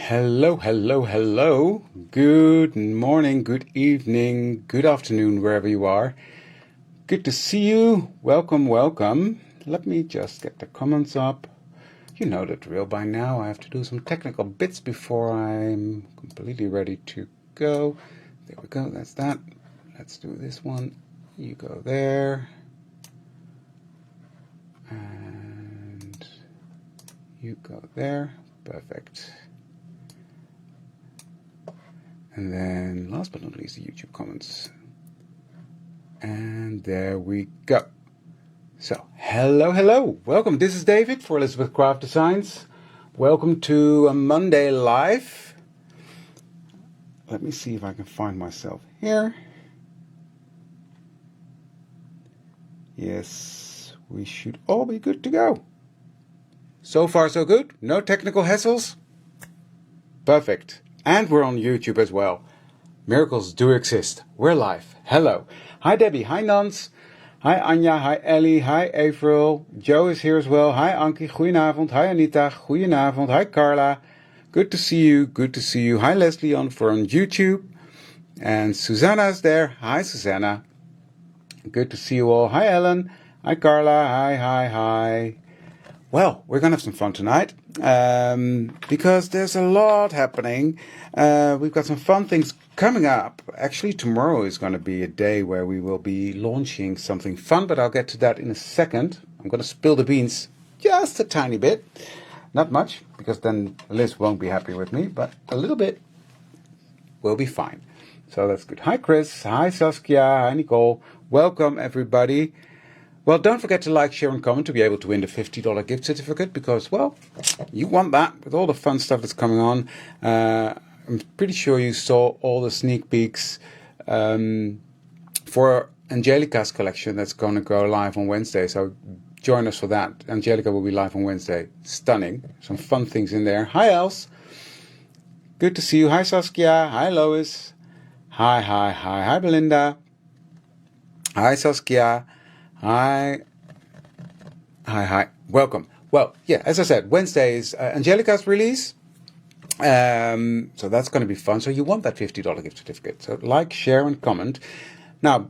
Hello, hello, hello. Good morning, good evening, good afternoon, wherever you are. Good to see you. Welcome, welcome. Let me just get the comments up. You know the drill by now. I have to do some technical bits before I'm completely ready to go. There we go, that's that. Let's do this one. You go there. And you go there. Perfect. And then, last but not least, the YouTube comments. And there we go. So, hello, hello. Welcome. This is David for Elizabeth Craft Designs. Welcome to a Monday Live. Let me see if I can find myself here. Yes, we should all be good to go. So far, so good. No technical hassles. Perfect. And we're on YouTube as well. Miracles do exist. We're live. Hello. Hi Debbie. Hi Nans. Hi Anja. Hi Ellie. Hi April. Joe is here as well. Hi Ankie. Goedenavond. Hi Anita. Goedenavond. Hi Carla. Good to see you. Good to see you. Hi Leslie on YouTube. And Susanna is there. Hi Susanna. Good to see you all. Hi Ellen. Hi Carla. Hi. Well, we're going to have some fun tonight because there's a lot happening. We've got some fun things coming up. Actually, tomorrow is going to be a day where we will be launching something fun, but I'll get to that in a second. I'm going to spill the beans just a tiny bit. Not much, because then Liz won't be happy with me, but a little bit will be fine. So that's good. Hi, Chris. Hi, Saskia. Hi, Nicole. Welcome, everybody. Well, don't forget to like, share, and comment to be able to win the $50 gift certificate because, well, you want that with all the fun stuff that's coming on. I'm pretty sure you saw all the sneak peeks for Angelica's collection that's going to go live on Wednesday. So join us for that. Angelica will be live on Wednesday. Stunning. Some fun things in there. Hi, Els. Good to see you. Hi, Saskia. Hi, Lois. Hi, Belinda. Hi, Saskia. Hi. Welcome. Well, yeah, as I said, Wednesday is Angelica's release. So that's going to be fun. So you want that $50 gift certificate. So like, share, and comment. Now,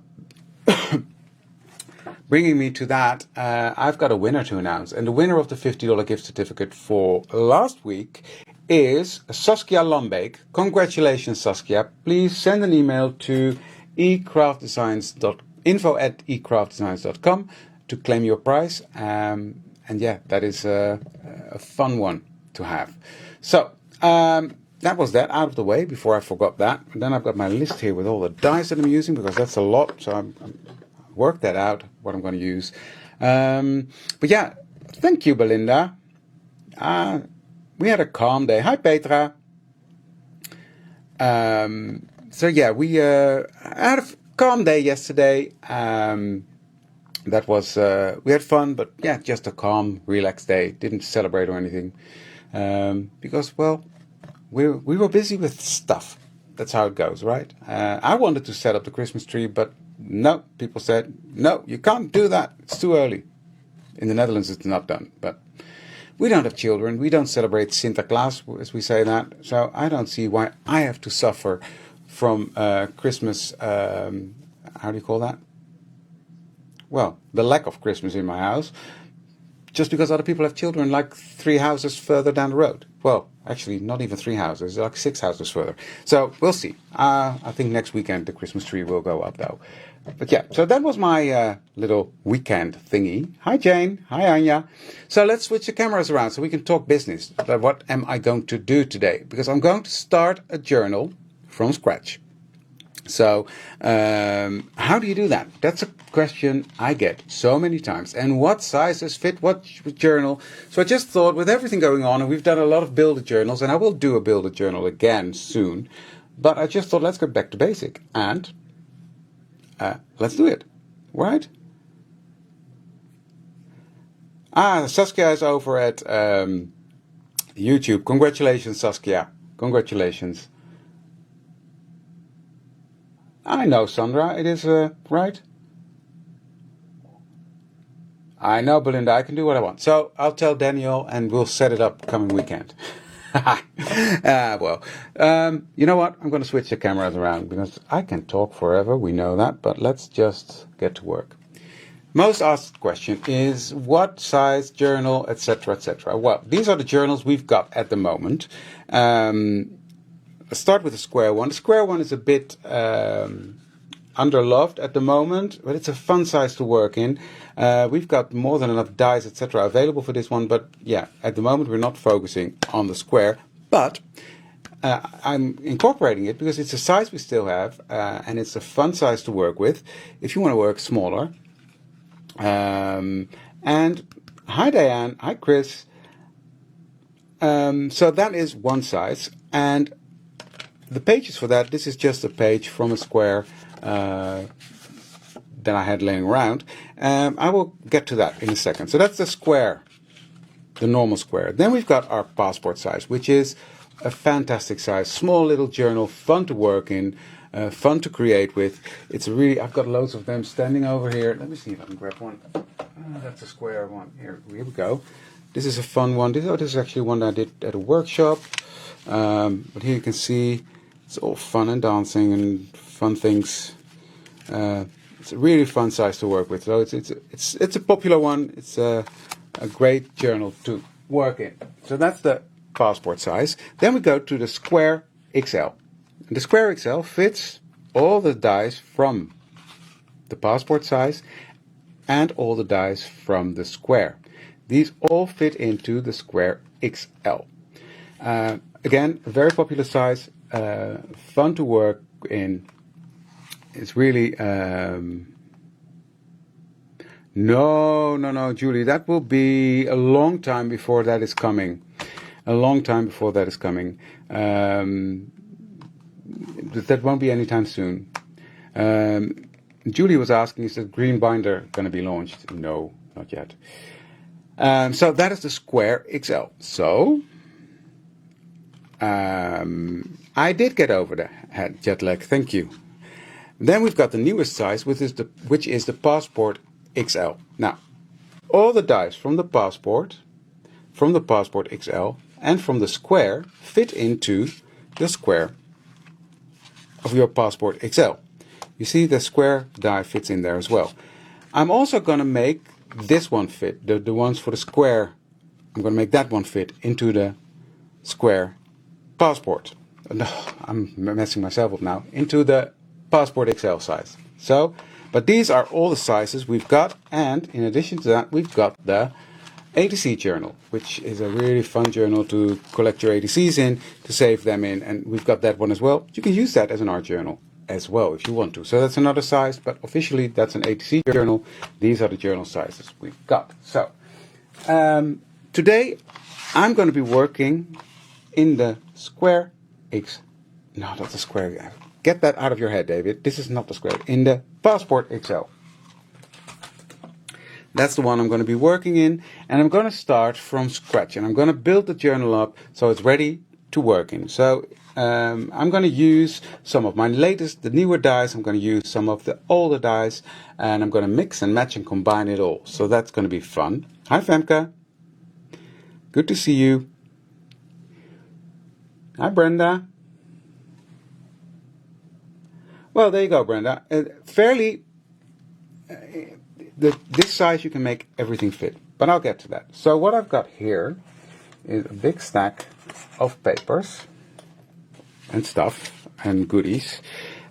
bringing me to that, I've got a winner to announce. And the winner of the $50 gift certificate for last week is Saskia Lambeek. Congratulations, Saskia. Please send an email to info@ecraftdesigns.com to claim your prize. And yeah, that is a fun one to have. So that was that out of the way before I forgot that. And then I've got my list here with all the dies that I'm using because that's a lot. So I'm work that out, what I'm going to use. But yeah, thank you, Belinda. We had a calm day. Hi, Petra. So yeah, we had a calm day yesterday. That was we had fun, but yeah, just a calm, relaxed day. Didn't celebrate or anything because, well, we were busy with stuff. That's how it goes, right? I wanted to set up the Christmas tree, but no, people said no, you can't do that. It's too early. In the Netherlands, it's not done, but we don't have children. We don't celebrate Sinterklaas, as we say that. So I don't see why I have to suffer from Christmas, how do you call that? Well, the lack of Christmas in my house, just because other people have children like 3 houses further down the road. Well, actually, not even 3 houses, like 6 houses further. So we'll see. I think next weekend the Christmas tree will go up, though. But yeah, so that was my little weekend thingy. Hi, Jane. Hi, Anja. So let's switch the cameras around so we can talk business. What am I going to do today? Because I'm going to start a journal from scratch. So how do you do that? That's a question I get so many times. And what sizes fit what journal? So I just thought, with everything going on, and we've done a lot of builder journals, and I will do a builder journal again soon. But I just thought, let's get back to basic. And let's do it. Right? Saskia is over at YouTube. Congratulations, Saskia. Congratulations. I know, Sandra. It is, right? I know, Belinda. I can do what I want. So I'll tell Daniel and we'll set it up coming weekend. Well, you know what? I'm going to switch the cameras around because I can talk forever. We know that, but let's just get to work. Most asked question is what size journal, etc., etc. Well, these are the journals we've got at the moment. Let's start with the square one. The square one is a bit underloved at the moment, but it's a fun size to work in. We've got more than enough dies, etc. available for this one, but yeah, at the moment we're not focusing on the square, but I'm incorporating it because it's a size we still have, and it's a fun size to work with if you want to work smaller. And hi Diane, hi Chris. So that is one size, and the pages for that, this is just a page from a square that I had laying around. I will get to that in a second. So that's the square, the normal square. Then we've got our passport size, which is a fantastic size, small little journal, fun to work in, fun to create with. It's really, I've got loads of them standing over here. Let me see if I can grab one. That's a square one. Here we go. This is a fun one. This is actually one that I did at a workshop. But here you can see it's all fun and dancing and fun things. It's a really fun size to work with. So it's a popular one. It's a great journal to work in. So that's the passport size. Then we go to the square XL. And the square XL fits all the dies from the passport size and all the dies from the square. These all fit into the square XL. Again, a very popular size, fun to work in. It's really no, Julie. That will be a long time before that is coming. A long time before that is coming. That won't be anytime soon. Julie was asking, is the green binder going to be launched? No, not yet. So that is the square XL. So I did get over the jet lag. Thank you. Then we've got the newest size, which is the passport XL. Now, all the dies from the passport XL, and from the square fit into the square of your passport XL. You see the square die fits in there as well. I'm also going to make this one fit, the ones for the square. I'm going to make that one fit into the square passport. No, I'm messing myself up now. Into the passport XL size. So, but these are all the sizes we've got, and in addition to that, we've got the ATC journal, which is a really fun journal to collect your ATCs in, to save them in, and we've got that one as well. You can use that as an art journal as well if you want to. So that's another size, but officially that's an ATC journal. These are the journal sizes we've got. So today I'm going to be working in the square X. No, that's the square. Get that out of your head, David. This is not the square. In the passport XL. That's the one I'm going to be working in, and I'm going to start from scratch, and I'm going to build the journal up so it's ready to work in. So I'm going to use some of my latest, the newer dies. I'm going to use some of the older dies, and I'm going to mix and match and combine it all. So that's going to be fun. Hi, Femke. Good to see you. Hi, Brenda. Well, there you go, Brenda. This size you can make everything fit, but I'll get to that. So what I've got here is a big stack of papers and stuff and goodies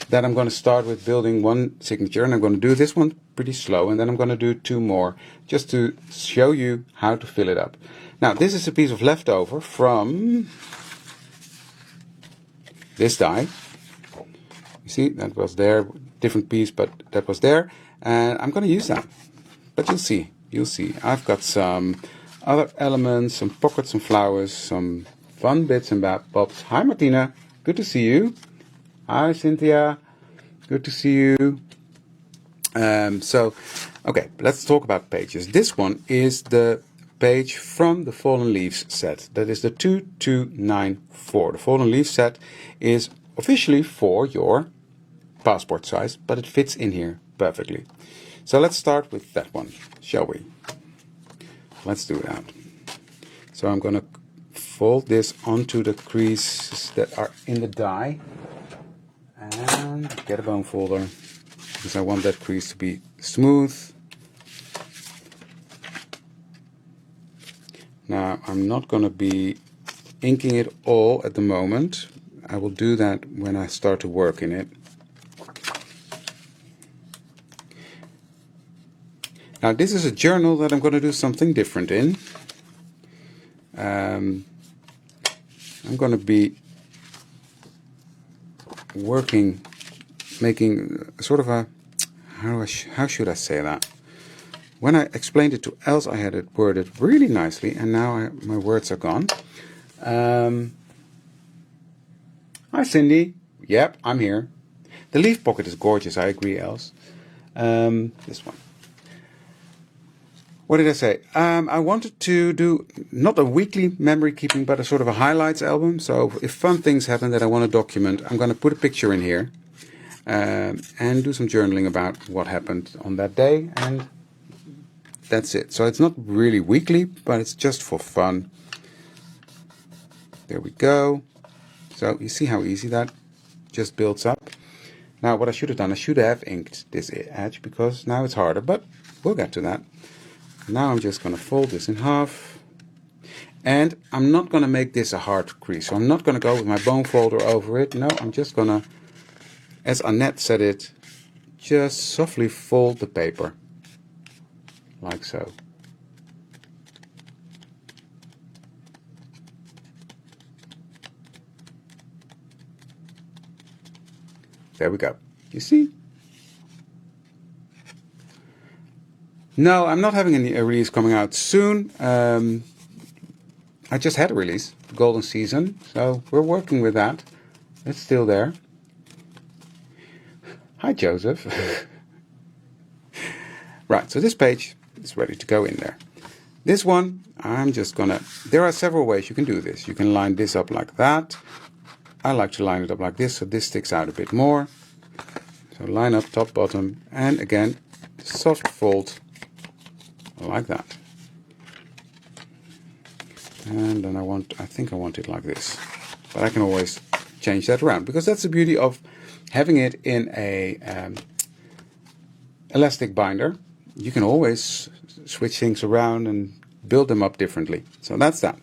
that I'm going to start with building one signature, and I'm going to do this one pretty slow, and then I'm going to do two more just to show you how to fill it up. Now, this is a piece of leftover from this die. You see, that was there, different piece, but that was there, and I'm going to use that. But you'll see. I've got some other elements, some pockets, some flowers, some fun bits and bobs. Hi, Martina. Good to see you. Hi, Cynthia. Good to see you. Okay, let's talk about pages. This one is the page from the Fallen Leaves set. That is the 2294. The Fallen Leaves set is officially for your passport size, but it fits in here perfectly. So let's start with that one, shall we? Let's do that. So I'm going to fold this onto the creases that are in the die and get a bone folder because I want that crease to be smooth. Now I'm not going to be inking it all at the moment. I will do that when I start to work in it. Now this is a journal that I'm going to do something different in. I'm going to be making sort of a, how should I say that? When I explained it to Els, I had it worded really nicely, and now my words are gone. Hi Cindy. Yep, I'm here. The leaf pocket is gorgeous, I agree, Els. This one. What did I say? I wanted to do not a weekly memory keeping, but a sort of a highlights album. So if fun things happen that I want to document, I'm going to put a picture in here and do some journaling about what happened on that day. And that's it. So it's not really weekly, but it's just for fun. There we go. So you see how easy that just builds up. Now what I should have done, I should have inked this edge because now it's harder, but we'll get to that. Now I'm just going to fold this in half, and I'm not going to make this a hard crease. So I'm not going to go with my bone folder over it. No, I'm just going to, as Annette said it, just softly fold the paper, like so. There we go. You see? No, I'm not having a release coming out soon. I just had a release, Golden Season, so we're working with that. It's still there. Hi, Joseph. Right, so this page is ready to go in there. This one, I'm just gonna, there are several ways you can do this. You can line this up like that. I like to line it up like this, so this sticks out a bit more. So line up top, bottom, and again, soft fold like that. And then I think I want it like this. But I can always change that around, because that's the beauty of having it in a elastic binder. You can always switch things around and build them up differently. So that's that.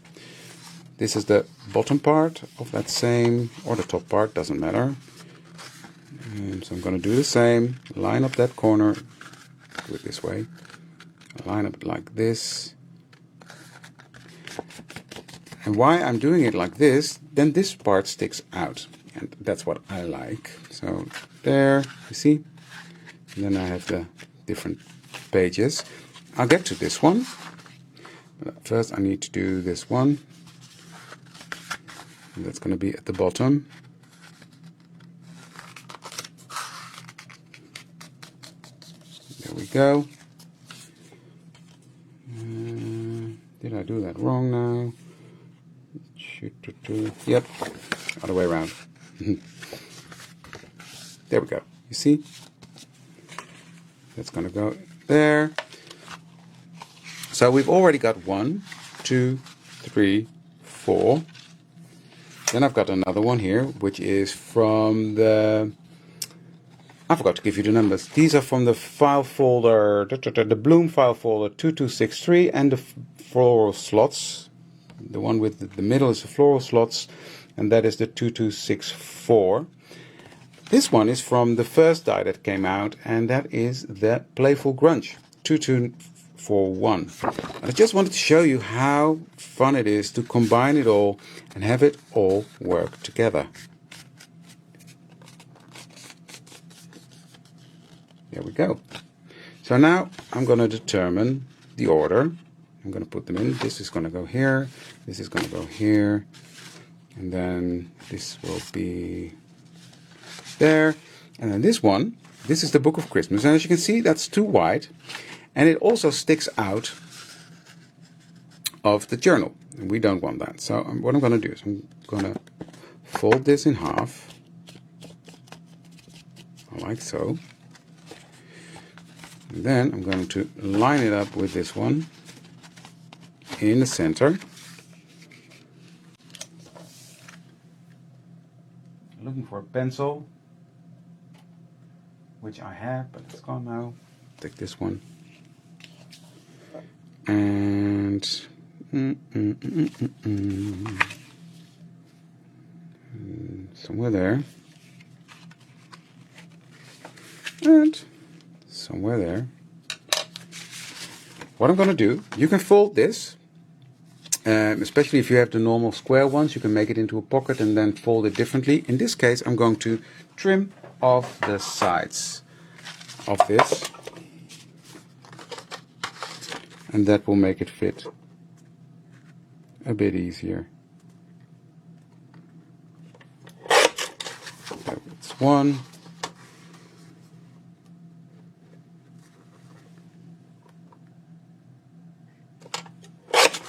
This is the bottom part of that same, or the top part, doesn't matter. And so I'm going to do the same, line up that corner, do it this way, line up it like this. And why I'm doing it like this, then this part sticks out, and that's what I like. So there, you see, and then I have the different pages. I'll get to this one, but first I need to do this one, and that's going to be at the bottom. There we go. Did I do that wrong now? Yep, other way around. There we go. You see? That's going to go there. So we've already got 1, 2, 3, 4. Then I've got another one here, which is from the... I forgot to give you the numbers. These are from the file folder, the Bloom file folder 2263, and the floral slots. The one with the middle is the floral slots, and that is the 2264. This one is from the first die that came out, and that is the Playful Grunge 2241. I just wanted to show you how fun it is to combine it all and have it all work together. There we go. So now I'm going to determine the order. I'm going to put them in. This is going to go here. This is going to go here. And then this will be there. And then this one, this is the Book of Christmas. And as you can see, that's too wide. And it also sticks out of the journal. And we don't want that. So what I'm going to do is I'm going to fold this in half. Like so. And then I'm going to line it up with this one in the center. for a pencil, which I have, but it's gone now. Take this one. And somewhere there. And somewhere there. What I'm going to do, you can fold this, especially if you have the normal square ones, you can make it into a pocket and then fold it differently. In this case, I'm going to trim off the sides of this, and that will make it fit a bit easier. That's one.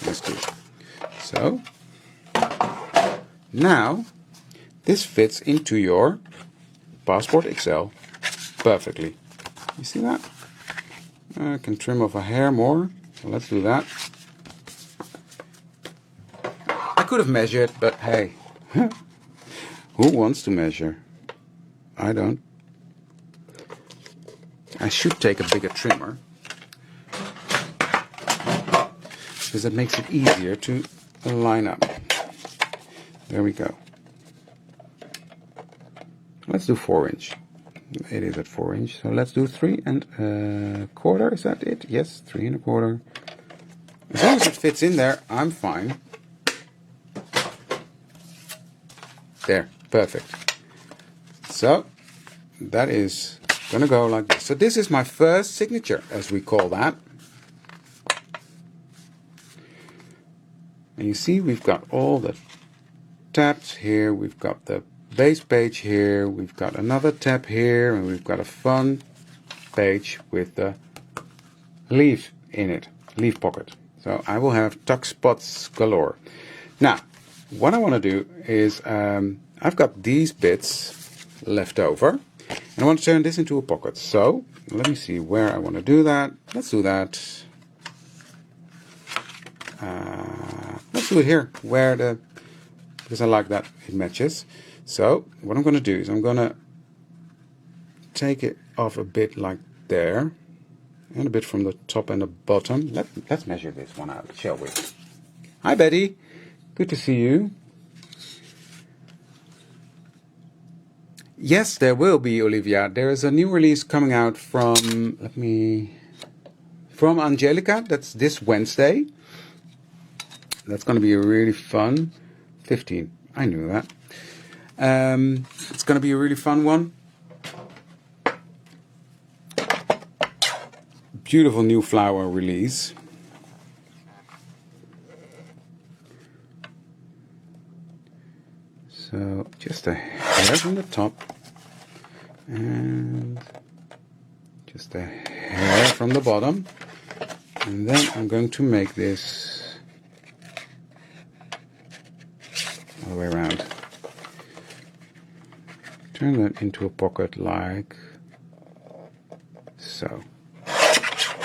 That's good. So now this fits into your Passport XL perfectly. You see that? I can trim off a hair more, so let's do that. I could have measured, but hey, who wants to measure? I don't. I should take a bigger trimmer, because it makes it easier to line up. There we go. Let's do 4-inch. It is at 4-inch, so let's do 3 1/4. Is that it? Yes, 3 1/4. As long as it fits in there, I'm fine. There, perfect. So that is gonna go like this. So this is my first signature, as we call that. And you see, we've got all the tabs here. We've got the base page here. We've got another tab here, and we've got a fun page with the leaf in it, leaf pocket. So I will have tuck spots galore. Now, what I want to do is I've got these bits left over, and I want to turn this into a pocket. So let me see where I want to do that. Let's do that. Let's do it here, because I like that it matches. So what I'm going to do is I'm going to take it off a bit like there, and a bit from the top and the bottom. Let's measure this one out, shall we? Hi Betty, good to see you. Yes, there will be, Olivia. There is a new release coming out from Angelica. That's this Wednesday. That's going to be really fun. 15. I knew that. It's going to be a really fun one. Beautiful new flower release. So just a hair from the top, and just a hair from the bottom, and then I'm going to make this all the way around. Turn that into a pocket like so.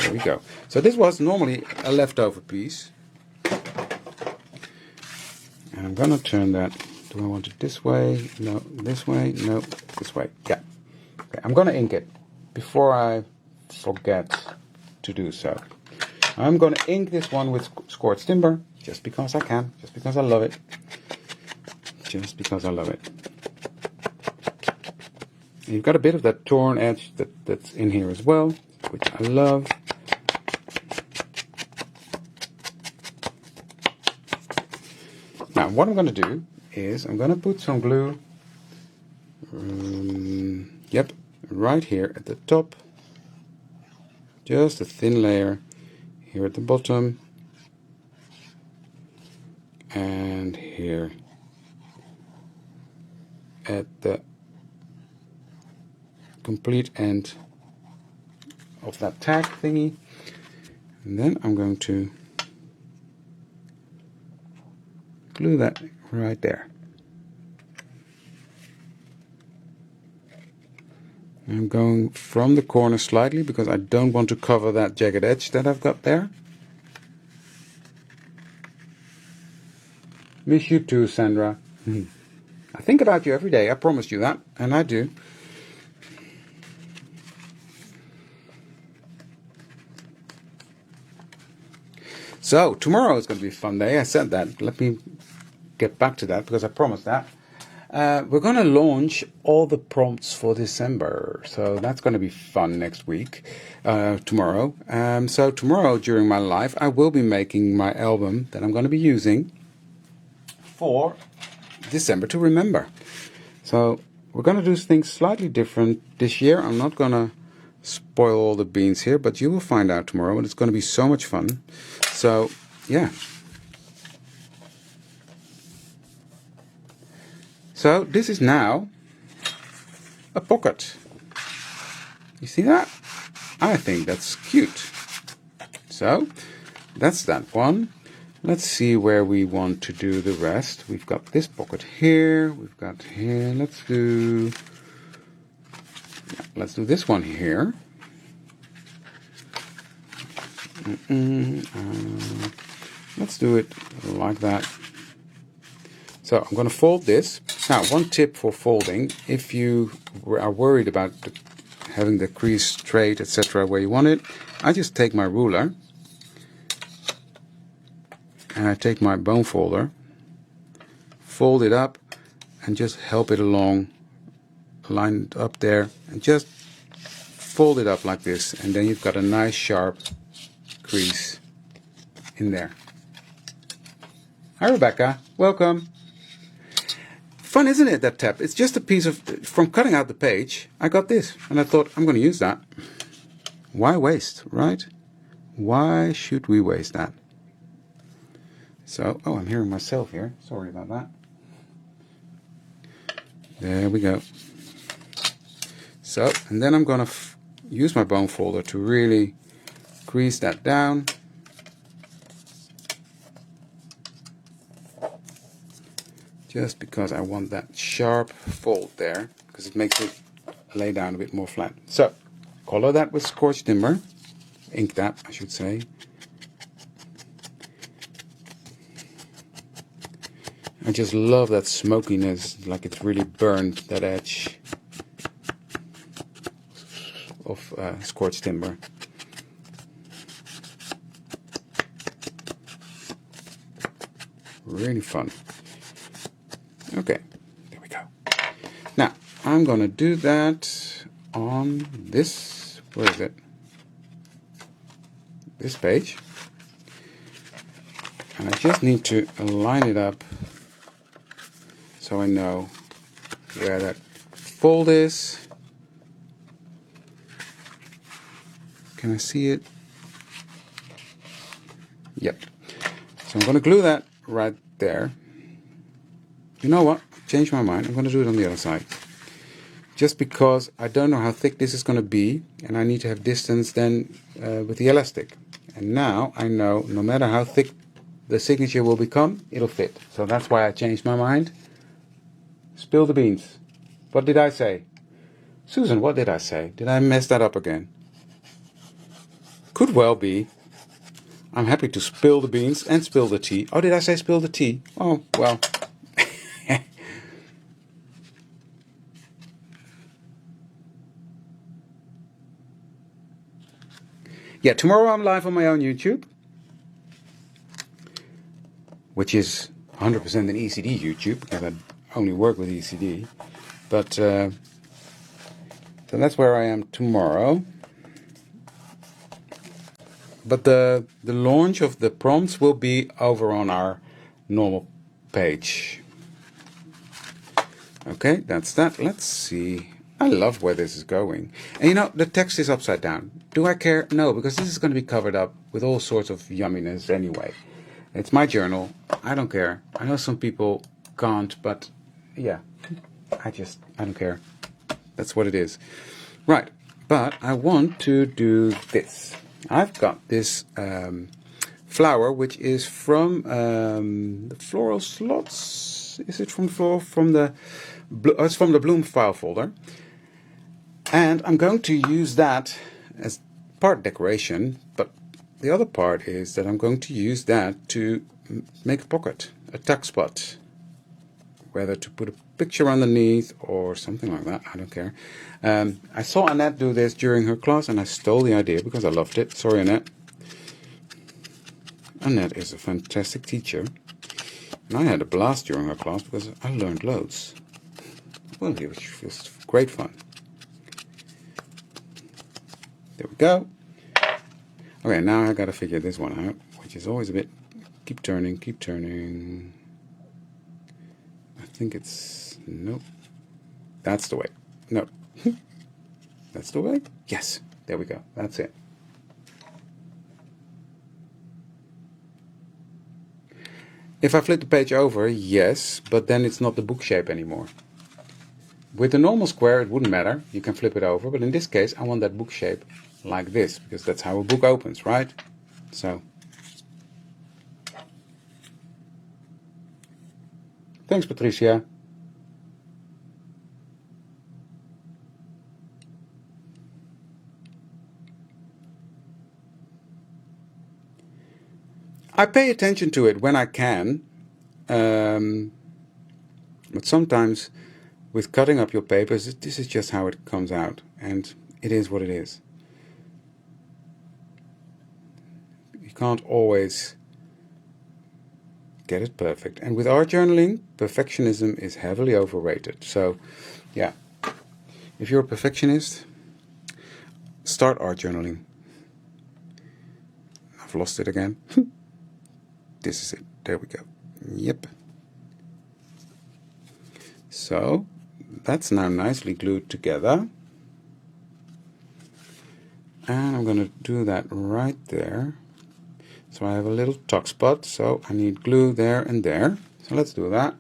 There we go. So this was normally a leftover piece, and I'm going to turn that. Do I want it this way? No. This way? No. This way. Yeah. Okay. I'm going to ink it before I forget to do so. I'm going to ink this one with Scorched Timber just because I can, just because I love it. Just because I love it. And you've got a bit of that torn edge that's in here as well, which I love. Now, what I'm going to do is I'm going to put some glue, right here at the top, just a thin layer here at the bottom, and here at the complete end of that tag thingy, and then I'm going to glue that right there. I'm going from the corner slightly because I don't want to cover that jagged edge that I've got there. Miss you too, Sandra. I think about you every day. I promised you that, and I do. So tomorrow is going to be a fun day. I said that. Let me get back to that because I promised that. We're going to launch all the prompts for December. So that's going to be fun next week, tomorrow. So tomorrow during my live, I will be making my album that I'm going to be using for December to remember. So we're going to do things slightly different this year. I'm not going to spoil all the beans here, but you will find out tomorrow, and it's going to be so much fun. So, yeah. So this is now a pocket. You see that? I think that's cute. So that's that one. Let's see where we want to do the rest. We've got this pocket here. We've got here. Let's do this one here. Let's do it like that. So I'm going to fold this. Now, one tip for folding, if you are worried about having the crease straight, etc., where you want it, I just take my ruler and I take my bone folder, fold it up, and just help it along, line it up there, and just fold it up like this, and then you've got a nice sharp crease in there. Hi Rebecca, welcome. Fun, isn't it, that tab? It's just a piece of, from cutting out the page, I got this, and I thought, I'm going to use that. Why waste, right? Why should we waste that? So, oh, I'm hearing myself here. Sorry about that. There we go. So, and then I'm going to use my bone folder to really grease that down. Just because I want that sharp fold there, because it makes it lay down a bit more flat. So, color that with scorched timber. Ink that, I should say. I just love that smokiness, like it's really burned that edge of scorched timber. Really fun. Okay, there we go. Now, I'm going to do that on this, where is it? This page. And I just need to align it up so I know where that fold is. Can I see it? Yep. So I'm going to glue that right there. You know what? Change my mind. I'm going to do it on the other side. Just because I don't know how thick this is going to be, and I need to have distance then with the elastic. And now I know no matter how thick the signature will become, it'll fit. So that's why I changed my mind. Spill the beans. What did I say? Susan, what did I say? Did I mess that up again? Could well be. I'm happy to spill the beans and spill the tea. Oh, did I say spill the tea? Oh, well. Yeah, tomorrow I'm live on my own YouTube, which is 100% an ECD YouTube, because I only work with ECD. But, so that's where I am tomorrow. But the launch of the prompts will be over on our normal page. Okay, that's that. Let's see. I love where this is going. And you know, the text is upside down. Do I care? No, because this is going to be covered up with all sorts of yumminess anyway. It's my journal. I don't care. I know some people can't, but yeah, I don't care. That's what it is. Right, but I want to do this. I've got this flower, which is from the Floral Slots. Is it from the? It's from the Bloom file folder, and I'm going to use that as part decoration. But the other part is that I'm going to use that to make a pocket, a tuck spot, whether to put a picture underneath or something like that. I don't care. I saw Annette do this during her class and I stole the idea because I loved it. Sorry, Annette. Annette is a fantastic teacher. And I had a blast during her class because I learned loads. Well, it was great fun. There we go. Okay, now I gotta figure this one out, which is always a bit... Keep turning, keep turning. I think it's... Nope. That's the way. No. That's the way? Yes. There we go. That's it. If I flip the page over, yes, but then it's not the book shape anymore. With the normal square, it wouldn't matter. You can flip it over, but in this case, I want that book shape like this, because that's how a book opens, right? So, thanks, Patricia. I pay attention to it when I can, but sometimes with cutting up your papers, this is just how it comes out, and it is what it is. You can't always get it perfect. And with art journaling, perfectionism is heavily overrated. So, yeah, if you're a perfectionist, start art journaling. I've lost it again. This is it. There we go. Yep. So, that's now nicely glued together. And I'm going to do that right there. So I have a little tuck spot, so I need glue there and there. So let's do that.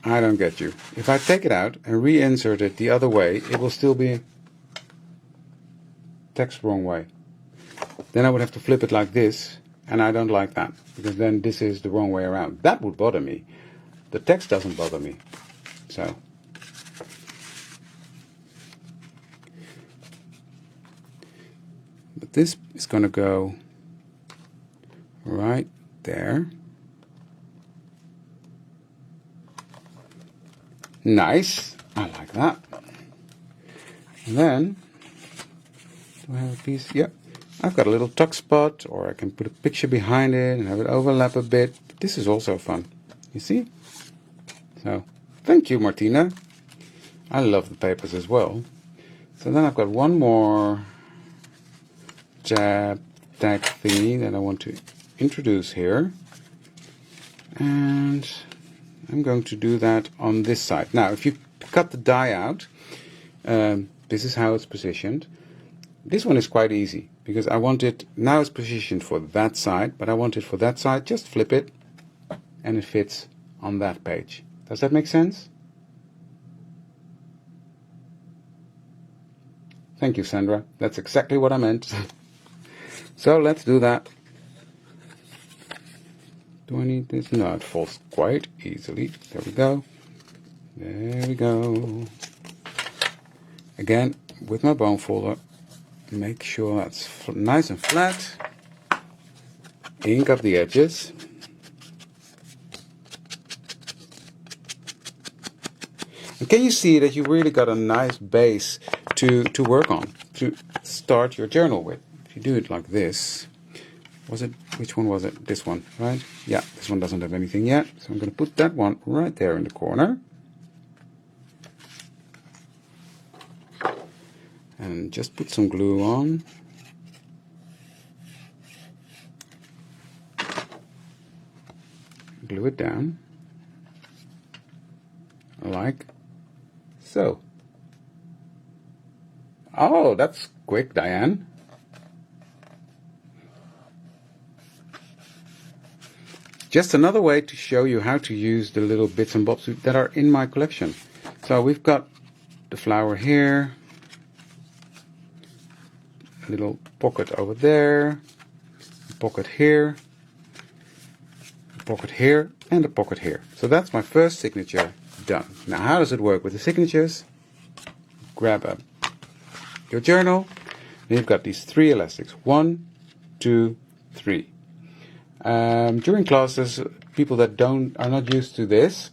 I don't get you. If I take it out and reinsert it the other way, it will still be text wrong way. Then I would have to flip it like this, and I don't like that, because then this is the wrong way around. That would bother me. The text doesn't bother me. So, but this is going to go right there. Nice. I like that. And then, do I have a piece? Yep. I've got a little tuck spot, or I can put a picture behind it and have it overlap a bit. This is also fun. You see? So, thank you, Martina. I love the papers as well. So then I've got one more tab tag thingy that I want to introduce here. And I'm going to do that on this side. Now, if you cut the die out, this is how it's positioned. This one is quite easy, because I want it, now it's positioned for that side, but I want it for that side. Just flip it, and it fits on that page. Does that make sense? Thank you, Sandra. That's exactly what I meant. So let's do that. Do I need this? No, it falls quite easily. There we go. There we go. Again, with my bone folder, make sure that's nice and flat. Ink up the edges. And can you see that you really got a nice base to work on, to start your journal with? If you do it like this, which one was it? This one, right? Yeah, this one doesn't have anything yet. So I'm going to put that one right there in the corner. And just put some glue on. Glue it down. Like so. Oh, that's quick, Diane. Just another way to show you how to use the little bits and bobs that are in my collection. So we've got the flower here, a little pocket over there, a pocket here, a pocket here, and a pocket here. So that's my first signature Done. Now, how does it work with the signatures? Grab your journal, and you've got these 3 elastics. 1, 2, 3. During classes, people that are not used to this,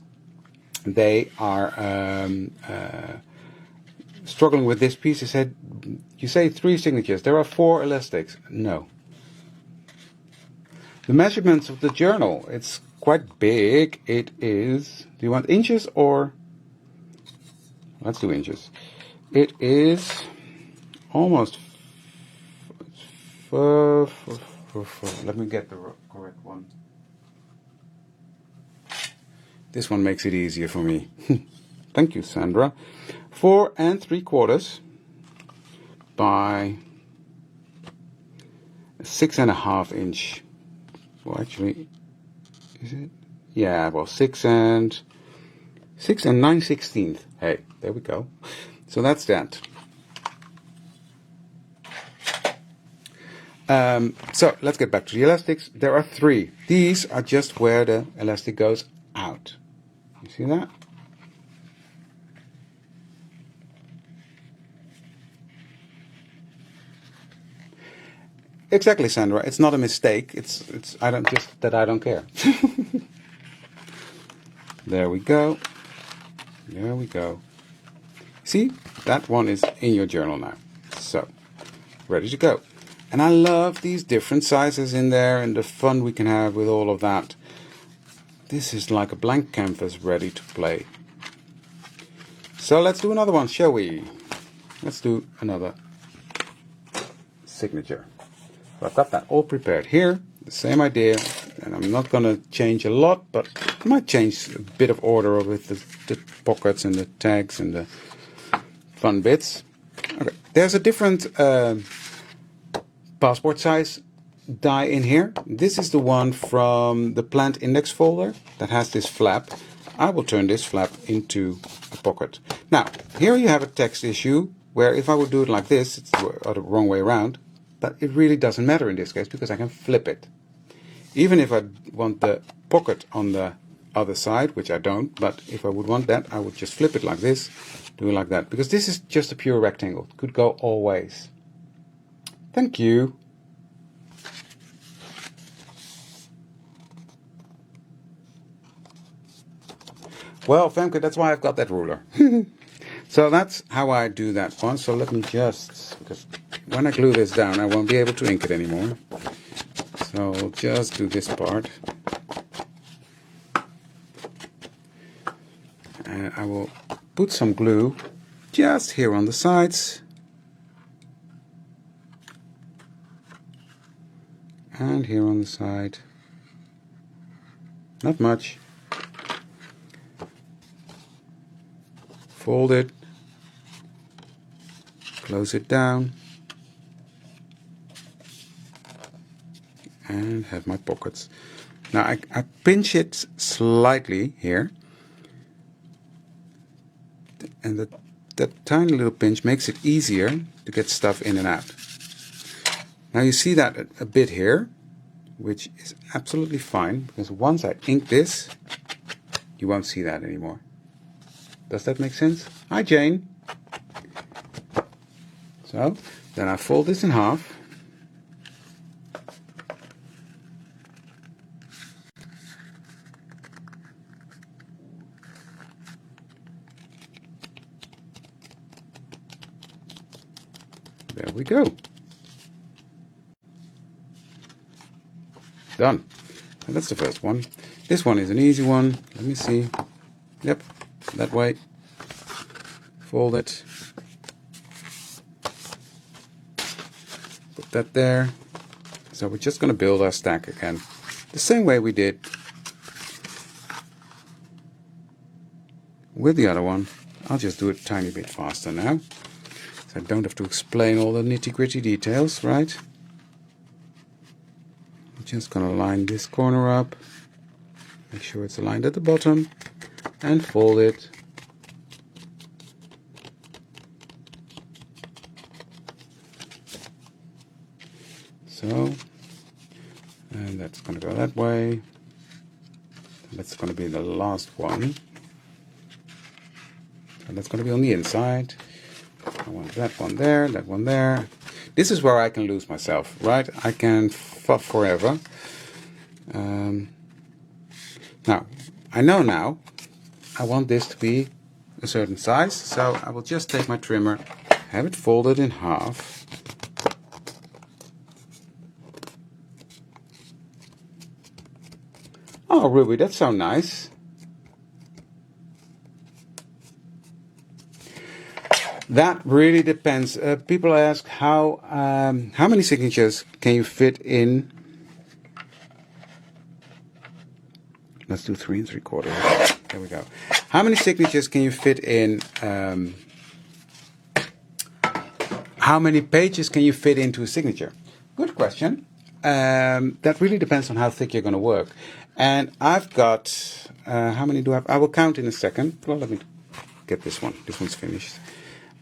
they are struggling with this piece. You say 3 signatures. There are 4 elastics. No. The measurements of the journal, it's quite big. It is, do you want inches or? Let's do inches. It is almost, let me get the correct one. This one makes it easier for me. Thank you, Sandra. 4 3/4 by 6.5 inch. Well, actually, is it? Yeah, well, 6 and 9/16. Hey, there we go. So that's that. So let's get back to the elastics. There are 3. These are just where the elastic goes out. You see that? Exactly, Sandra. It's not a mistake. I don't care. There we go. There we go. See, that one is in your journal now. So, ready to go. And I love these different sizes in there and the fun we can have with all of that. This is like a blank canvas ready to play. So let's do another one, shall we? Let's do another signature. So I've got that all prepared here. The same idea. And I'm not going to change a lot, but I might change a bit of order with the pockets and the tags and the fun bits. Okay, there's a different passport size die in here. This is the one from the plant index folder that has this flap. I will turn this flap into a pocket. Now, here you have a text issue where if I would do it like this, it's the wrong way around, but it really doesn't matter in this case because I can flip it. Even if I want the pocket on the other side, which I don't, but if I would want that, I would just flip it like this, do it like that, because this is just a pure rectangle. It could go all ways. Thank you. Well, Femke, that's why I've got that ruler. So that's how I do that one. So let me just, because when I glue this down, I won't be able to ink it anymore. So I'll just do this part. And I will put some glue just here on the sides. And here on the side. Not much. Fold it. Close it down. And have my pockets. Now I pinch it slightly here. And that tiny little pinch makes it easier to get stuff in and out. Now you see that a bit here, which is absolutely fine, because once I ink this, you won't see that anymore. Does that make sense? Hi, Jane. So, then I fold this in half. There we go. Done. And that's the first one. This one is an easy one. Let me see. Yep, that way. Fold it. Put that there. So we're just going to build our stack again. The same way we did with the other one. I'll just do it a tiny bit faster now. So I don't have to explain all the nitty-gritty details, right? I'm just going to line this corner up. Make sure it's aligned at the bottom. And fold it. So, and that's going to go that way. That's going to be the last one. And that's going to be on the inside. I want that one there, that one there. This is where I can lose myself, right? I can fuff forever. Now, I know now I want this to be a certain size, so I will just take my trimmer, have it folded in half. Oh, Ruby, that's so nice. That really depends. People ask how many signatures can you fit in? Let's do 3 3/4. There we go. How many signatures can you fit in? How many pages can you fit into a signature? Good question. That really depends on how thick you're going to work. And I've got, how many do I have? I will count in a second. Well, let me get this one. This one's finished.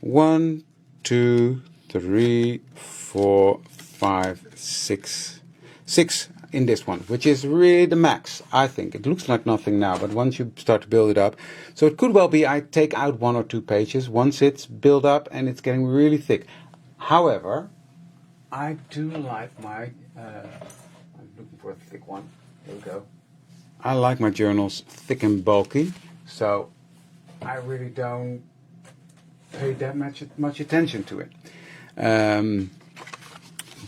1, 2, 3, 4, 5, 6. 6 in this one, which is really the max, I think. It looks like nothing now, but once you start to build it up. So it could well be I take out 1 or 2 pages once it's built up and it's getting really thick. However, I do like my, I'm looking for a thick one. There we go. I like my journals thick and bulky, so I really don't pay that much attention to it.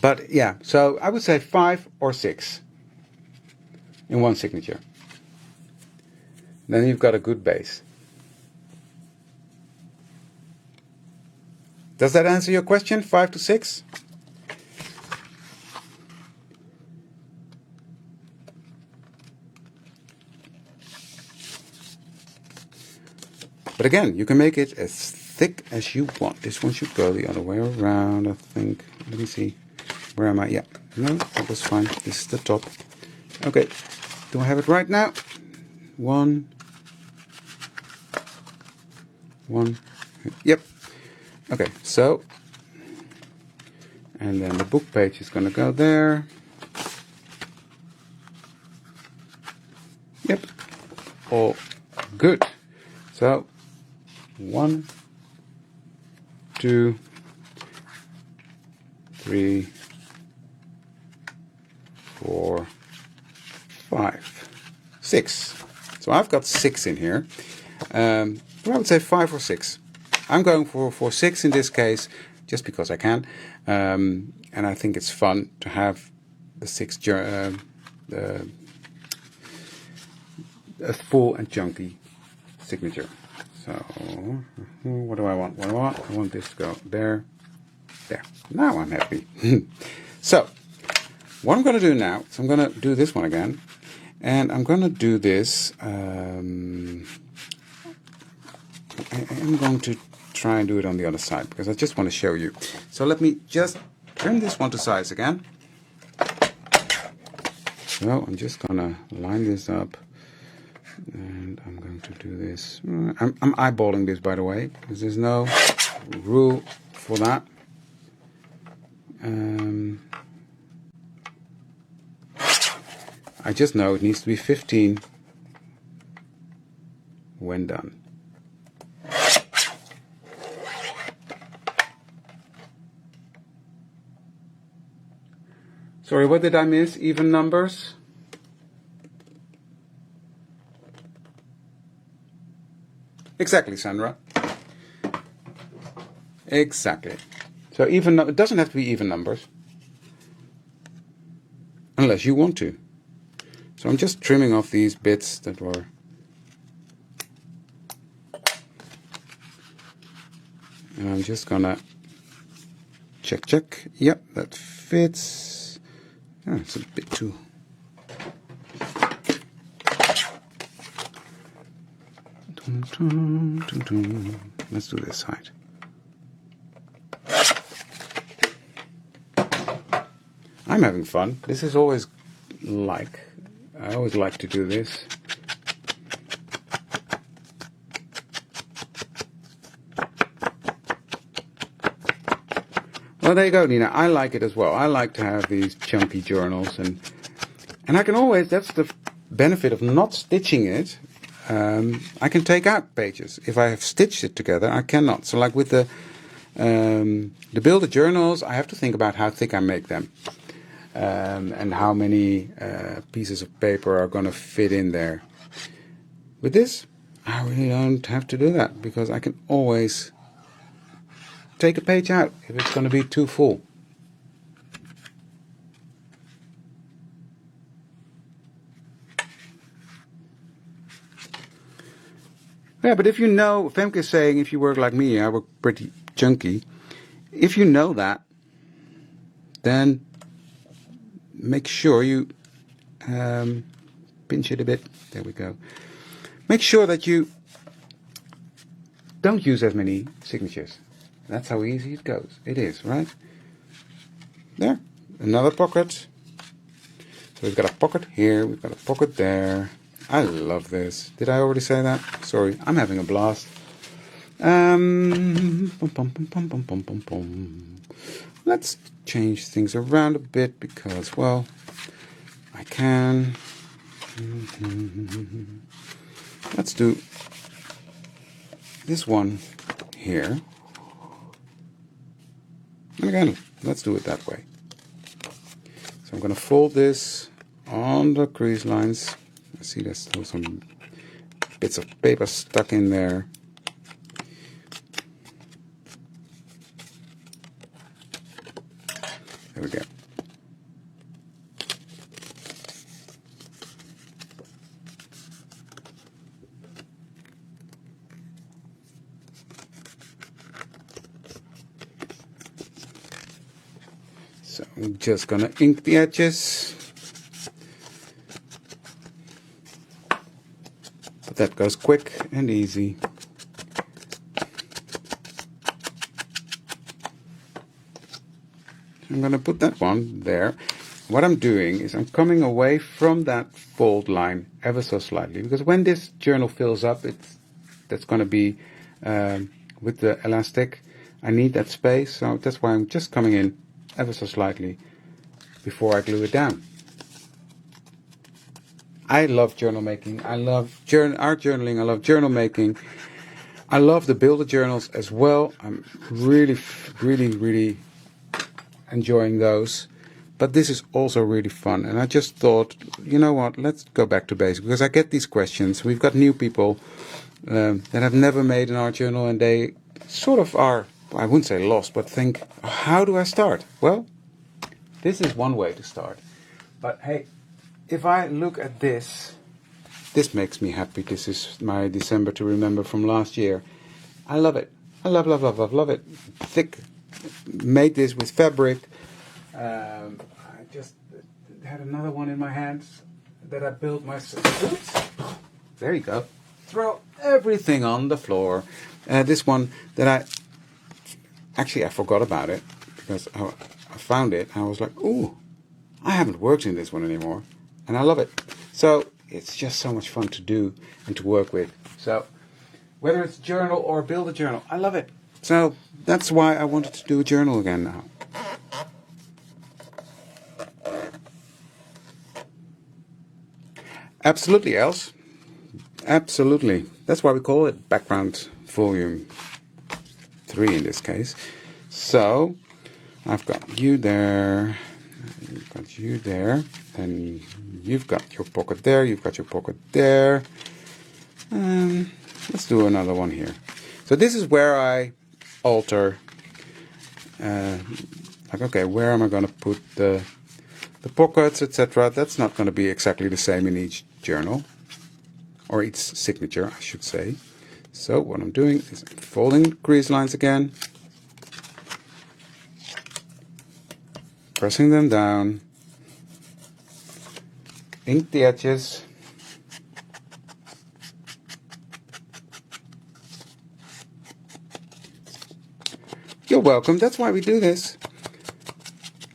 But yeah, so I would say 5 or 6 in one signature. Then you've got a good base. Does that answer your question? 5 to 6? But again, you can make it as thick as you want. This one should go the other way around, I think. Let me see. Where am I? Yeah. No, that was fine. This is the top. Okay. Do I have it right now? 1. Yep. Okay, so. And then the book page is going to go there. Yep. All good. So, 1, 2, 3, 4, 5, 6. So I've got 6 in here. But I would say 5 or 6. I'm going for 6 in this case, just because I can. And I think it's fun to have the 6 a full and chunky signature. So, what do I want? I want this to go there. There. Now I'm happy. So, what I'm going to do now is I'm going to do this one again. And I'm going to do this. I am going to try and do it on the other side because I just want to show you. So let me just trim this one to size again. So I'm just going to line this up. And I'm going to do this. I'm eyeballing this, by the way, because there's no rule for that. I just know it needs to be 15 when done. Sorry, what did I miss? Even numbers? Exactly, Sandra. Exactly. So even it doesn't have to be even numbers, unless you want to. So I'm just trimming off these bits that were. And I'm just gonna check. Yep, that fits. Oh, it's a bit too. Let's do this side. I'm having fun. This is always I always like to do this. Well, there you go, Nina. I like it as well. I like to have these chunky journals, and I can always. That's the benefit of not stitching it. I can take out pages. If I have stitched it together, I cannot. So like with the builder journals, I have to think about how thick I make them. And how many pieces of paper are going to fit in there. With this, I really don't have to do that because I can always take a page out if it's going to be too full. Yeah, but if you know, Femke is saying if you work like me, I work pretty chunky. If you know that, then make sure you pinch it a bit. There we go. Make sure that you don't use as many signatures. That's how easy it goes. It is, right? There. Another pocket. So we've got a pocket here. We've got a pocket there. I love this. Did I already say that? Sorry, I'm having a blast. Let's change things around a bit because, well, I can. Let's do this one here. And again, let's do it that way. So I'm going to fold this on the crease lines. I see there's still some bits of paper stuck in there. There we go. So I'm just going to ink the edges. But that goes quick and easy. I'm going to put that one there. What I'm doing is I'm coming away from that fold line ever so slightly, because when this journal fills up, that's going to be with the elastic. I need that space, so that's why I'm just coming in ever so slightly before I glue it down. I love journal making. I love art journaling. I love journal making. I love the builder journals as well. I'm really enjoying those. But this is also really fun. And I just thought, you know what, let's go back to basics. Because I get these questions. We've got new people that have never made an art journal, and they sort of are, I wouldn't say lost, but think, how do I start? Well, this is one way to start. But hey, if I look at this makes me happy. This is my December to remember from last year. I love it. I love it. Thick. Made this with fabric. I just had another one in my hands that I built myself. Oops. There you go. Throw everything on the floor. This one that I forgot about it because I found it. I was like, ooh, I haven't worked in this one anymore. And I love it. So it's just so much fun to do and to work with. So whether it's journal or build a journal, I love it. So that's why I wanted to do a journal again now. Absolutely, Els. Absolutely. That's why we call it background volume 3 in this case. So I've got you there. You've got you there. And you've got your pocket there. You've got your pocket there. Let's do another one here. So this is where I alter. Like, okay, where am I going to put the pockets, etc.? That's not going to be exactly the same in each journal. Or each signature, I should say. So what I'm doing is I'm folding the crease lines again. Pressing them down. Ink the edges. You're welcome. That's why we do this.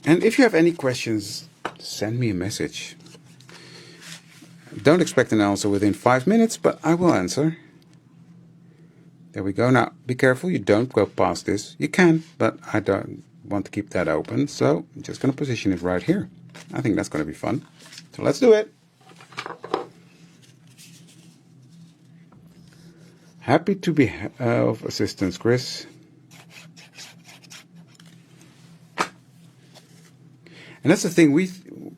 And if you have any questions, send me a message. Don't expect an answer within 5 minutes, but I will answer. There we go. Now, be careful. You don't go past this. You can, but I don't want to keep that open. So I'm just going to position it right here. I think that's going to be fun. So let's do it. Happy to be of assistance, Chris. And that's the thing,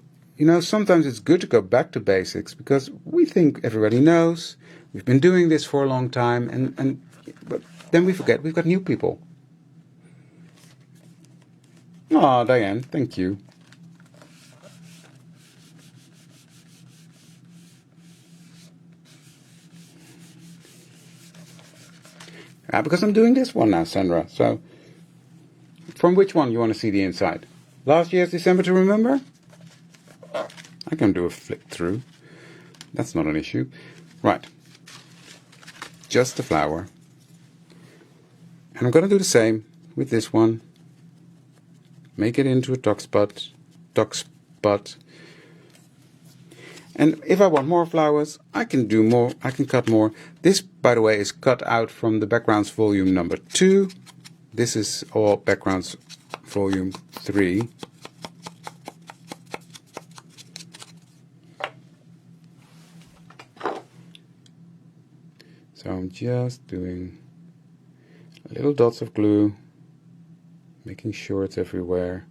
sometimes it's good to go back to basics because we think everybody knows. We've been doing this for a long time, but then we forget we've got new people. Oh, Diane, thank you. Because I'm doing this one now, Sandra. So, from which one you want to see the inside? Last year's December to Remember? I can do a flick through. That's not an issue. Right. Just the flower. And I'm going to do the same with this one. Make it into a tuck spot. And if I want more flowers, I can do more. I can cut more. This, by the way, is cut out from the backgrounds volume number 2. This is all backgrounds volume 3. So I'm just doing little dots of glue, making sure it's everywhere.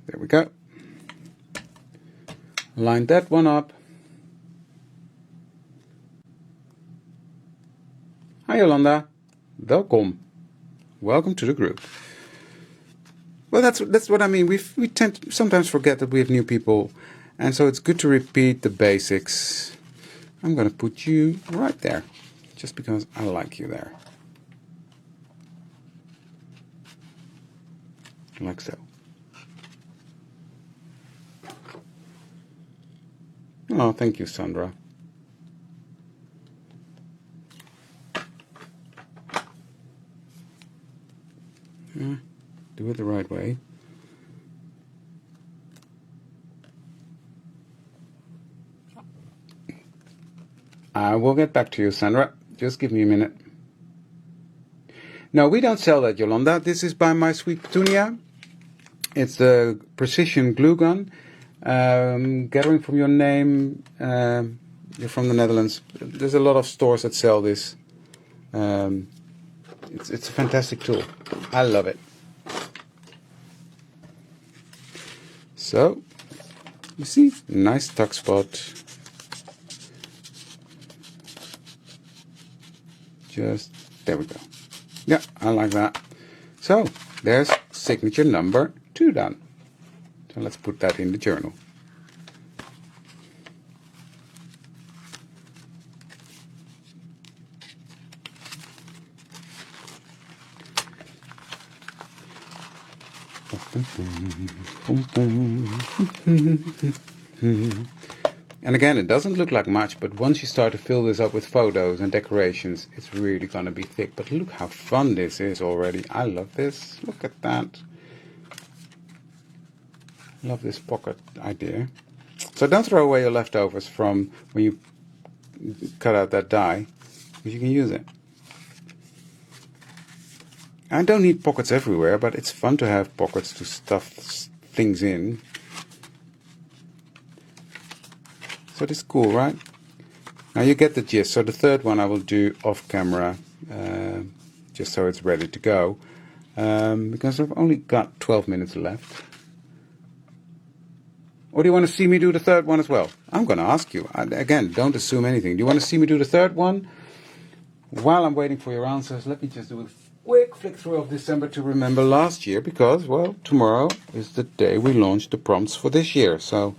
There we go. Line that one up. Hi Yolanda, welcome. Welcome to the group. Well, that's what I mean. We tend to sometimes forget that we have new people, and so it's good to repeat the basics. I'm going to put you right there, just because I like you there. Like so. Oh, thank you, Sandra. Do it the right way. I will get back to you, Sandra. Just give me a minute. No, we don't sell that, Yolanda. This is by My Sweet Petunia. It's the precision glue gun. Gathering from your name, you're from the Netherlands. There's a lot of stores that sell this. It's a fantastic tool. I love it. So, you see, nice tuck spot. Just, there we go. Yeah, I like that. So, there's signature number 2 done. So let's put that in the journal. And again, it doesn't look like much, but once you start to fill this up with photos and decorations, it's really going to be thick. But look how fun this is already. I love this. Look at that. Love this pocket idea. So don't throw away your leftovers from when you cut out that die, because you can use it. I don't need pockets everywhere, but it's fun to have pockets to stuff things in. So this is cool, right? Now you get the gist. So the third one I will do off camera, just so it's ready to go, because I've only got 12 minutes left. Or do you want to see me do the third one as well? I'm going to ask you. Again, don't assume anything. Do you want to see me do the third one? While I'm waiting for your answers, let me just do a quick flick through of December to Remember last year, because, well, tomorrow is the day we launched the prompts for this year. So,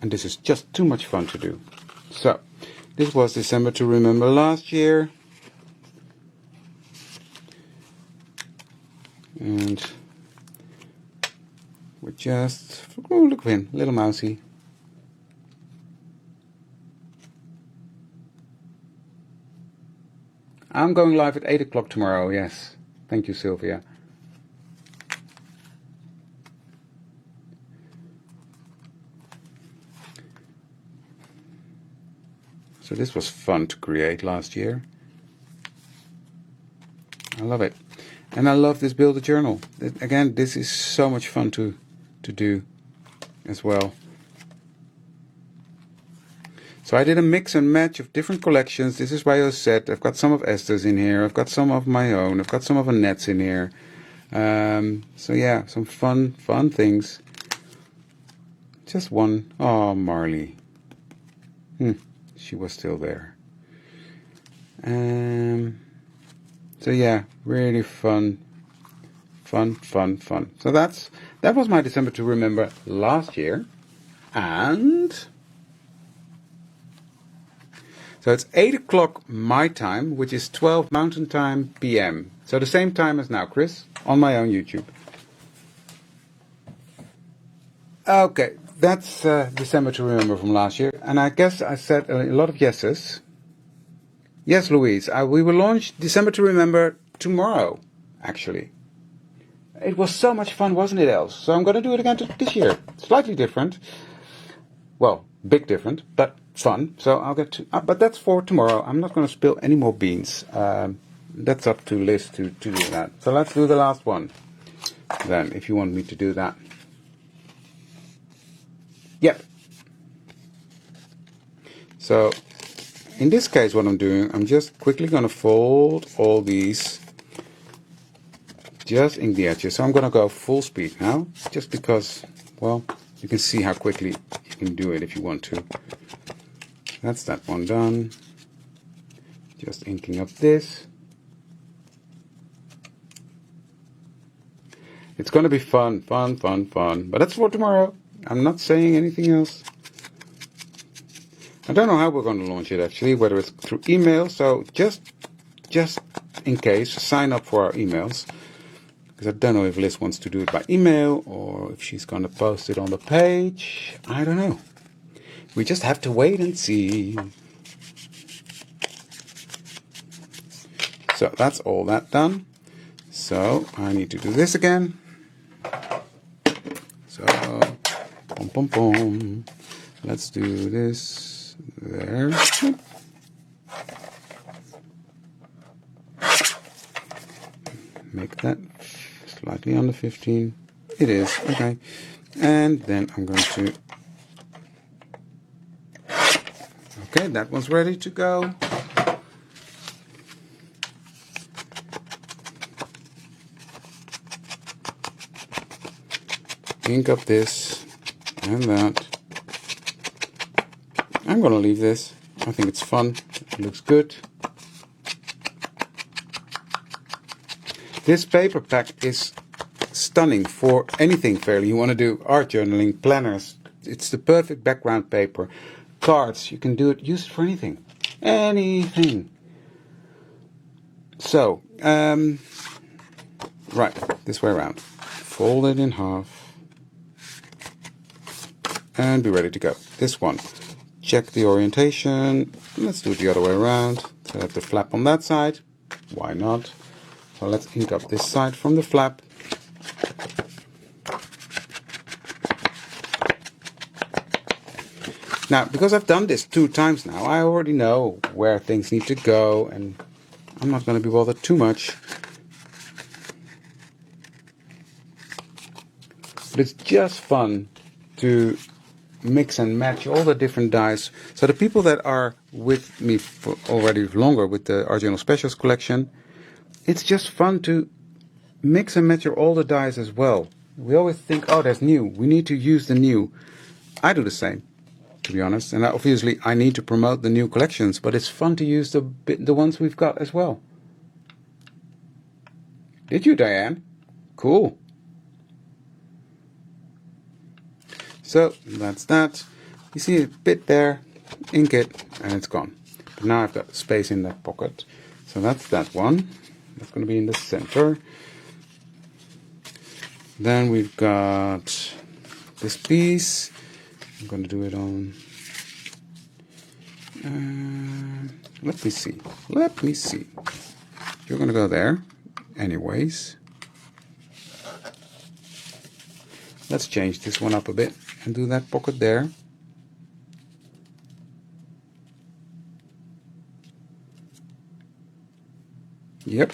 and this is just too much fun to do. So, this was December to Remember last year. And we're just, oh, look at him, little mousy. I'm going live at 8 o'clock tomorrow, yes. Thank you, Sylvia. So this was fun to create last year. I love it. And I love this Build a Journal. Again, this is so much fun to do as well. So I did a mix and match of different collections. This is Biosette. I've got some of Esther's in here. I've got some of my own. I've got some of Annette's in here. So yeah, some fun things. Just one. Oh, Marley. She was still there. So yeah, really fun. So that was my December to remember last year. And so it's 8 o'clock my time, which is 12 Mountain Time PM. So the same time as now, Chris, on my own YouTube. Okay, that's December to remember from last year. And I guess I said a lot of yeses. Yes, Louise, we will launch December to remember tomorrow, actually. It was so much fun, wasn't it, Els? So I'm going to do it again this year. Slightly different. Well, big different, but fun. So I'll get to... but that's for tomorrow. I'm not going to spill any more beans. That's up to Liz to do that. So let's do the last one then, if you want me to do that. Yep. So in this case, what I'm doing, I'm just quickly going to fold all these just in the edges. So I'm going to go full speed now, just because, well, you can see how quickly you can do it if you want to. That's that one done. Just inking up this. It's going to be fun. But that's for tomorrow. I'm not saying anything else. I don't know how we're going to launch it actually, whether it's through email. So just in case, sign up for our emails. Because I don't know if Liz wants to do it by email or if she's going to post it on the page. I don't know. We just have to wait and see. So that's all that done. So I need to do this again. So, boom. Let's do this there. Make that slightly under 15. It is, okay. And then I'm going to... Okay, that one's ready to go. Ink up this and that. I'm going to leave this. I think it's fun. It looks good. This paper pack is stunning for anything fairly. You want to do art journaling, planners. It's the perfect background paper. Cards, you can do it, use it for anything. Anything. So, right, this way around. Fold it in half. And be ready to go. This one. Check the orientation. Let's do it the other way around. So I have the flap on that side. Why not? So let's ink up this side from the flap. Now, because I've done this 2 times now, I already know where things need to go, and I'm not going to be bothered too much. But it's just fun to mix and match all the different dies. So the people that are with me for already longer with the Art Journal Specials collection, it's just fun to mix and match all the dies as well. We always think, oh, there's new. We need to use the new. I do the same, to be honest. And obviously, I need to promote the new collections, but it's fun to use the ones we've got as well. Did you, Diane? Cool. So that's that. You see a bit there, ink it, and it's gone. But now I've got space in that pocket. So that's that one. That's going to be in the center. Then we've got this piece. I'm going to do it on... let me see. You're going to go there. Anyways. Let's change this one up a bit and do that pocket there. Yep.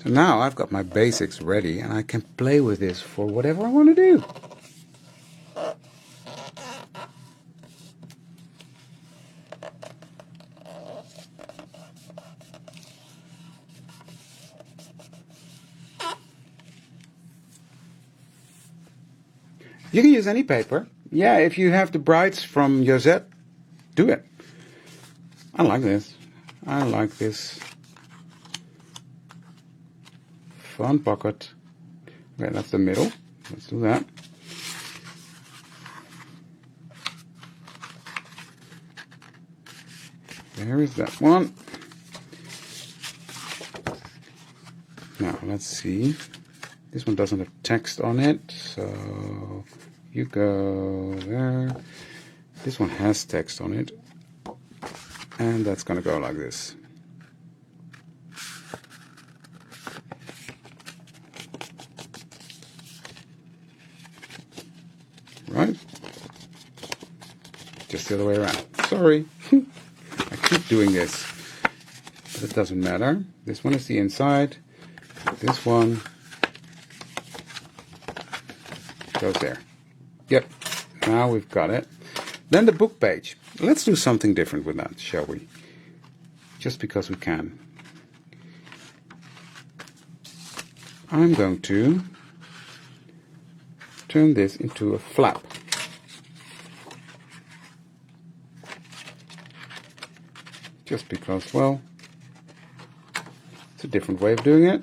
So now I've got my basics ready and I can play with this for whatever I want to do. You can use any paper. Yeah, if you have the brights from Josette, do it. I like this. I like this. Fun pocket. Okay, that's the middle. Let's do that. There is that one. Now, let's see. This one doesn't have text on it, so you go there. This one has text on it, and that's going to go like this. Right? Just the other way around. Sorry. I keep doing this, but it doesn't matter. This one is the inside. This one goes there. Yep, now we've got it. Then the book page. Let's do something different with that, shall we? Just because we can. I'm going to turn this into a flap. Just because, well, it's a different way of doing it.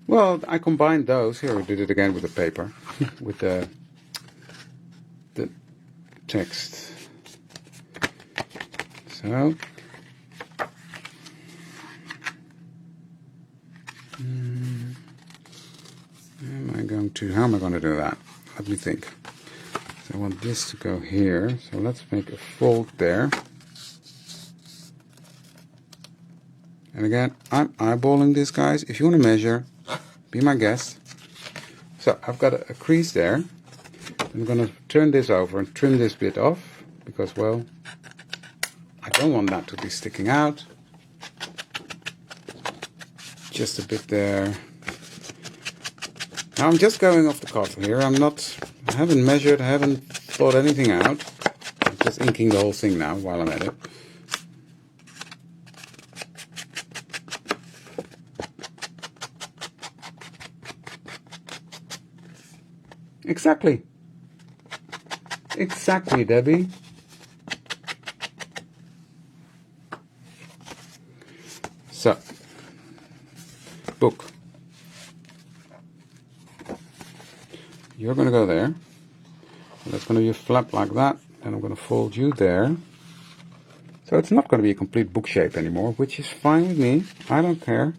Well, I combined those. Here, I did it again with the paper, with the text. So, how am I going to do that? Let me think. So I want this to go here. So let's make a fold there. And again, I'm eyeballing this, guys. If you want to measure, be my guest. So I've got a crease there. I'm going to turn this over and trim this bit off because, well, I don't want that to be sticking out. Just a bit there. Now I'm just going off the cuff here. I haven't measured, I haven't thought anything out. I'm just inking the whole thing now while I'm at it. Exactly. Exactly, Debbie. So, book. You're going to go there. That's going to be a flap like that. Then I'm going to fold you there. So it's not going to be a complete book shape anymore, which is fine with me. I don't care.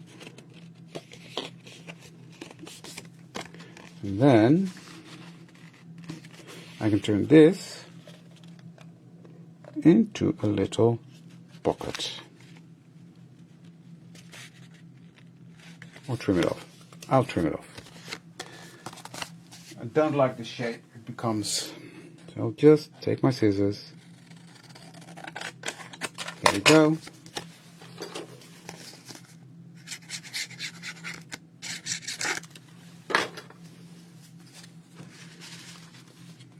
And then I can turn this into a little pocket. Or trim it off. I'll trim it off. I don't like the shape it becomes. So I'll just take my scissors. There we go.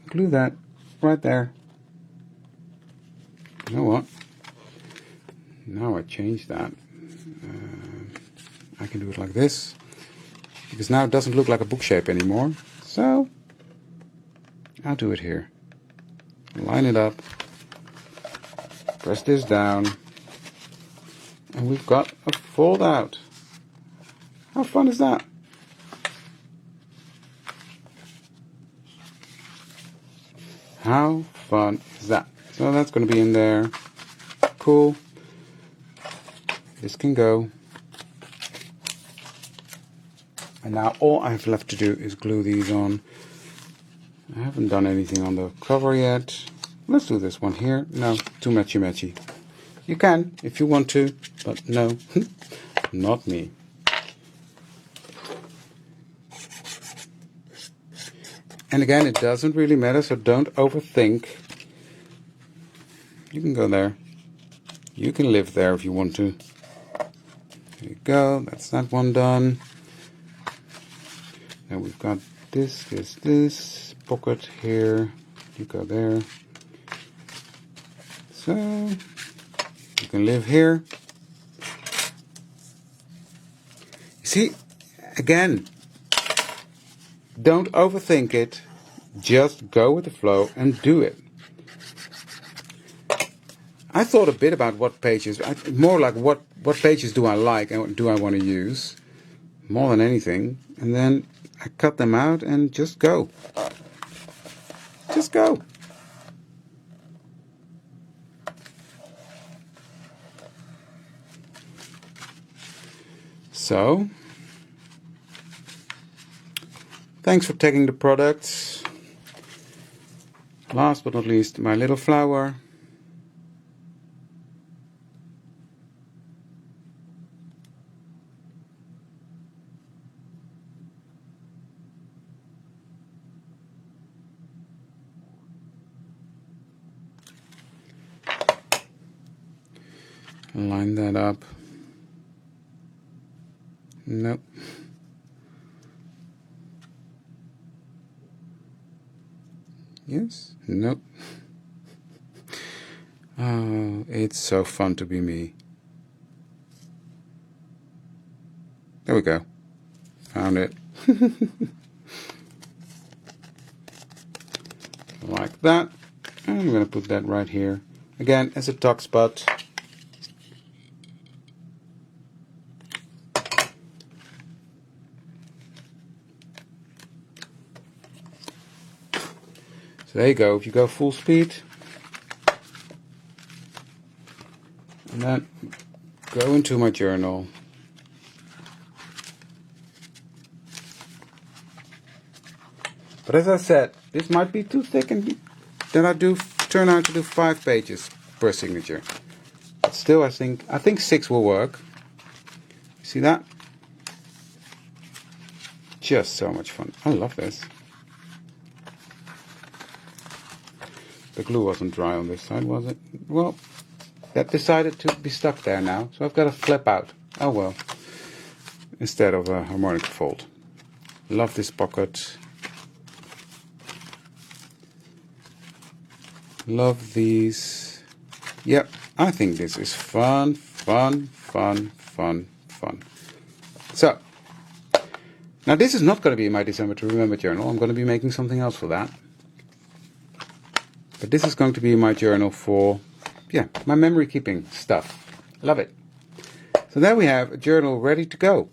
Glue that right there. You know what? Now I change that. I can do it like this. Because now it doesn't look like a book shape anymore. So, I'll do it here. Line it up. Press this down. And we've got a fold out. How fun is that? How fun is that? So that's going to be in there. Cool. This can go. And now all I have left to do is glue these on. I haven't done anything on the cover yet. Let's do this one here. No, too matchy. You can if you want to, but no, not me. And again, it doesn't really matter, so don't overthink. You can go there. You can live there if you want to. There you go, that's that one done. Now we've got this pocket here. You go there. So you can live here. You see, again, don't overthink it. Just go with the flow and do it. I thought a bit about what pages, more like what pages do I like and what do I want to use, more than anything. And then I cut them out and just go. Just go. So, thanks for taking the products. Last but not least, my little flower. Line that up. Nope. Yes? Nope. Oh, it's so fun to be me. There we go. Found it. Like that. And I'm going to put that right here. Again, as a tuck spot. So there you go. If you go full speed, and then go into my journal. But as I said, this might be too thick, and then I do turn out to do 5 pages per signature. But still, I think 6 will work. See that? Just so much fun. I love this. The glue wasn't dry on this side, was it? Well, that decided to be stuck there now, so I've got to flip out. Oh well. Instead of a harmonic fold. Love this pocket. Love these. Yep, I think this is fun. So, now this is not going to be my December to Remember journal. I'm going to be making something else for that. But this is going to be my journal for, my memory keeping stuff. Love it. So there we have a journal ready to go.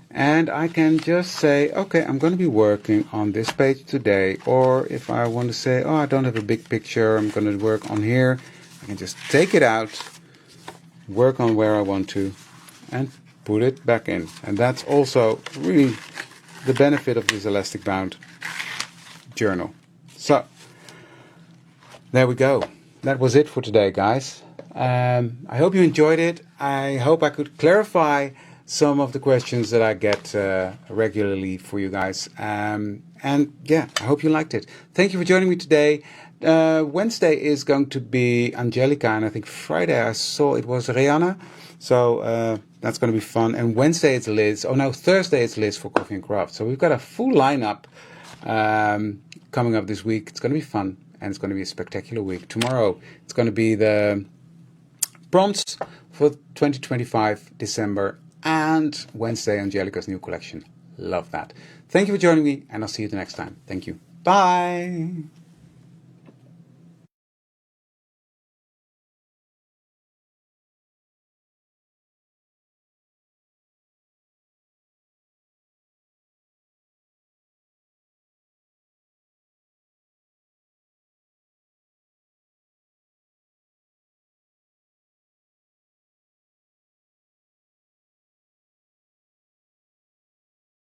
And I can just say, okay, I'm going to be working on this page today. Or if I want to say, I don't have a big picture, I'm going to work on here. I can just take it out, work on where I want to, and put it back in. And that's also really the benefit of this elastic bound journal. So, there we go. That was it for today, guys. I hope you enjoyed it. I hope I could clarify some of the questions that I get regularly for you guys. And I hope you liked it. Thank you for joining me today. Wednesday is going to be Angelica, and I think Friday I saw it was Rihanna. So that's going to be fun. And Wednesday it's Liz. Oh no, Thursday it's Liz for Coffee and Craft. So we've got a full lineup coming up this week. It's going to be fun. And it's going to be a spectacular week. Tomorrow, it's going to be the prompts for 2025 December. And Wednesday, Angelica's new collection. Love that. Thank you for joining me, and I'll see you the next time. Thank you. Bye.